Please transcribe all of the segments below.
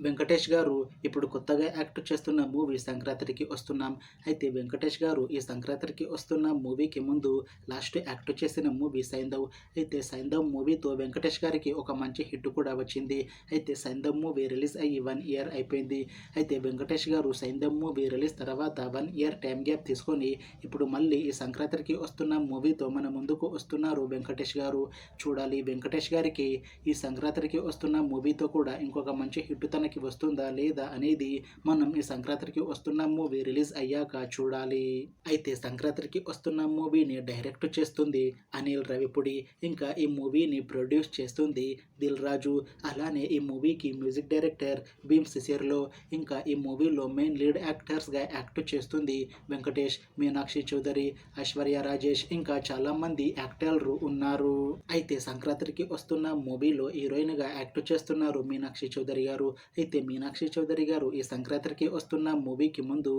వెంకటేష్ గారు ఇప్పుడు కొత్తగా యాక్ట్ చేస్తున్న మూవీ సంక్రాంతికి వస్తున్నాం. అయితే వెంకటేష్ గారు ఈ సంక్రాంతికి వస్తున్న మూవీకి ముందు లాస్ట్ యాక్ట్ చేసిన మూవీ సైంధవ్. అయితే సైంధవ్ మూవీతో వెంకటేష్ గారికి ఒక మంచి హిట్ కూడా వచ్చింది. అయితే సైంధవ్ మూవీ రిలీజ్ అయ్యి 1 ఇయర్ అయిపోయింది. అయితే వెంకటేష్ గారు సైంధవ్ మూవీ రిలీజ్ తర్వాత 1 ఇయర్ టైం గ్యాప్ తీసుకొని ఇప్పుడు మళ్ళీ ఈ సంక్రాంతికి వస్తున్న మూవీతో మన ముందుకు వస్తున్నారు వెంకటేష్ గారు. చూడాలి వెంకటేష్ గారికి ఈ సంక్రాంతికి వస్తున్న మూవీతో కూడా ఇంకొక మంచి హిట్ తనకి వస్తుందా లేదా అనేది మనం ఈ సంక్రాంతికి వస్తున్న మూవీ రిలీజ్ అయ్యాక చూడాలి. అయితే సంక్రాంతికి వస్తున్న మూవీని డైరెక్ట్ చేస్తుంది అనిల్ రావిపూడి. ఇంకా ఈ మూవీని ప్రొడ్యూస్ చేస్తుంది దిల్ రాజు. అలానే ఈ మూవీకి మ్యూజిక్ డైరెక్టర్ భీమ్ సిసిర్లో. ఇంకా ఈ మూవీలో మెయిన్ లీడ్ యాక్టర్స్గా యాక్ట్ చేస్తుంది వెంకటేష్, మీనాక్షి చౌదరి, ఐశ్వర్య రాజేష్, ఇంకా చాలా మంది యాక్టర్లు ఉన్నారు. అయితే సంక్రాంతికి వస్తున్న మూవీలో హీరోయిన్గా యాక్ట్ చేస్తున్నారు మీనాక్షి చౌదరి గారు. అయితే మీనాక్షి చౌదరి గారు ఈ సంక్రాంతికి వస్తున్న మూవీకి ముందు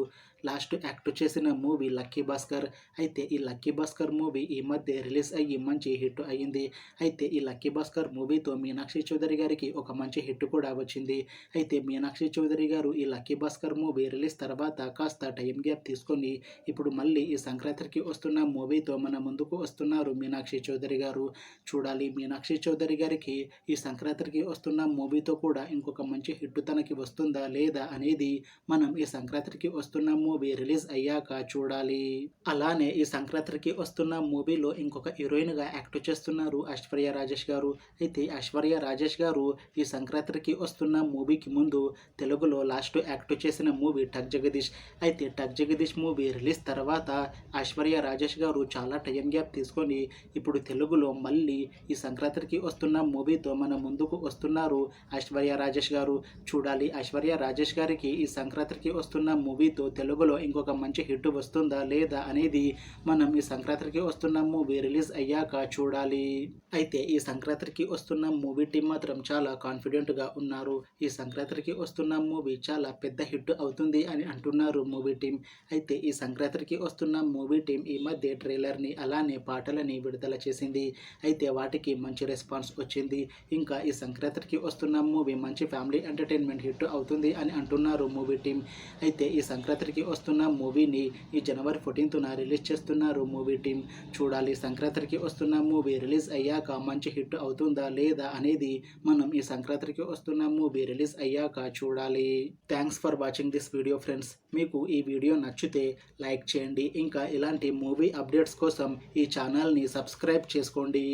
లాస్ట్ యాక్ట్ చేసిన మూవీ లక్కీ భాస్కర్. అయితే ఈ లక్కీ భాస్కర్ మూవీ ఈ మధ్య రిలీజ్ అయ్యి మంచి హిట్ అయ్యింది. అయితే ఈ లక్కీ భాస్కర్ మూవీతో మీనాక్షి చౌదరి గారికి ఒక మంచి హిట్ కూడా వచ్చింది. అయితే మీనాక్షి చౌదరి గారు ఈ లక్కీ భాస్కర్ మూవీ రిలీజ్ తర్వాత కాస్త టైం గ్యాప్ తీసుకొని ఇప్పుడు మళ్ళీ ఈ సంక్రాంతికి వస్తున్న మూవీతో మన ముందుకు వస్తున్నారు మీనాక్షి చౌదరి గారు. చూడాలి మీనాక్షి చౌదరి గారికి ఈ సంక్రాంతికి వస్తున్న మూవీతో కూడా ఇంకొక మంచి హిట్ తనకి వస్తుందా లేదా అనేది మనం ఈ సంక్రాంతికి వస్తున్న మూవీ రిలీజ్ అయ్యాక చూడాలి. అలానే ఈ సంక్రాంతికి వస్తున్న మూవీలో ఇంకొక హీరోయిన్గా యాక్ట్ చేస్తున్నారు ఐశ్వర్య రాజేష్ గారు. అయితే ఐశ్వర్య రాజేష్ గారు ఈ సంక్రాంతికి వస్తున్న మూవీకి ముందు తెలుగులో లాస్ట్ యాక్ట్ చేసిన మూవీ టక్ జగదీష్. అయితే టక్ జగదీష్ మూవీ రిలీజ్ తర్వాత ఐశ్వర్య రాజేష్ గారు చాలా టైం గ్యాప్ తీసుకొని ఇప్పుడు తెలుగులో మళ్ళీ ఈ సంక్రాంతికి వస్తున్న మూవీతో మన ముందుకు వస్తున్నారు ఐశ్వర్య రాజేష్ గారు. చూడాలి ఐశ్వర్య రాజేష్ గారికి ఈ సంక్రాంతికి వస్తున్న మూవీతో తెలుగులో ఇంకొక మంచి హిట్ వస్తుందా లేదా అనేది మనం ఈ సంక్రాంతికి వస్తున్న మూవీ రిలీజ్ అయ్యాక చూడాలి. అయితే ఈ సంక్రాంతికి వస్తున్న మూవీ టీం మాత్రం చాలా కాన్ఫిడెంట్గా ఉన్నారు. ఈ సంక్రాంతికి వస్తున్న మూవీ చాలా పెద్ద హిట్ అవుతుంది అని అంటున్నారు మూవీ టీం. అయితే ఈ సంక్రాంతికి వస్తున్న మూవీ టీం ఈ మధ్య ట్రైలర్ని అలానే పాటలని విడుదల చేసింది. అయితే వాటికి మంచి రెస్పాన్స్ వచ్చింది. ఇంకా ఈ సంక్రాంతికి వస్తున్న మూవీ మంచి ఫ్యామిలీ ఎంటర్టైన్మెంట్ హిట్ అవుతుంది అని అంటున్నారు మూవీ టీం. అయితే ఈ సంక్రాంతికి వస్తున్న మూవీని ఈ జనవరి 14న రిలీజ్ చేస్తున్నారు మూవీ టీం. చూడాలి సంక్రాంతికి వస్తున్న మూవీ రిలీజ్ అయ్యాక మంచి హిట్ అవుతుందా లేదా అనేది మనం ఈ సంక్రాంతికి వస్తున్న మూవీ రిలీజ్ అయ్యాక చూడాలి. Thanks for watching this video friends. మీకు ఈ వీడియో నచ్చితే లైక్ చేయండి. ఇంకా ఇలాంటి మూవీ అప్డేట్స్ కోసం ఈ ఛానల్ని సబ్స్క్రైబ్ చేసుకోండి.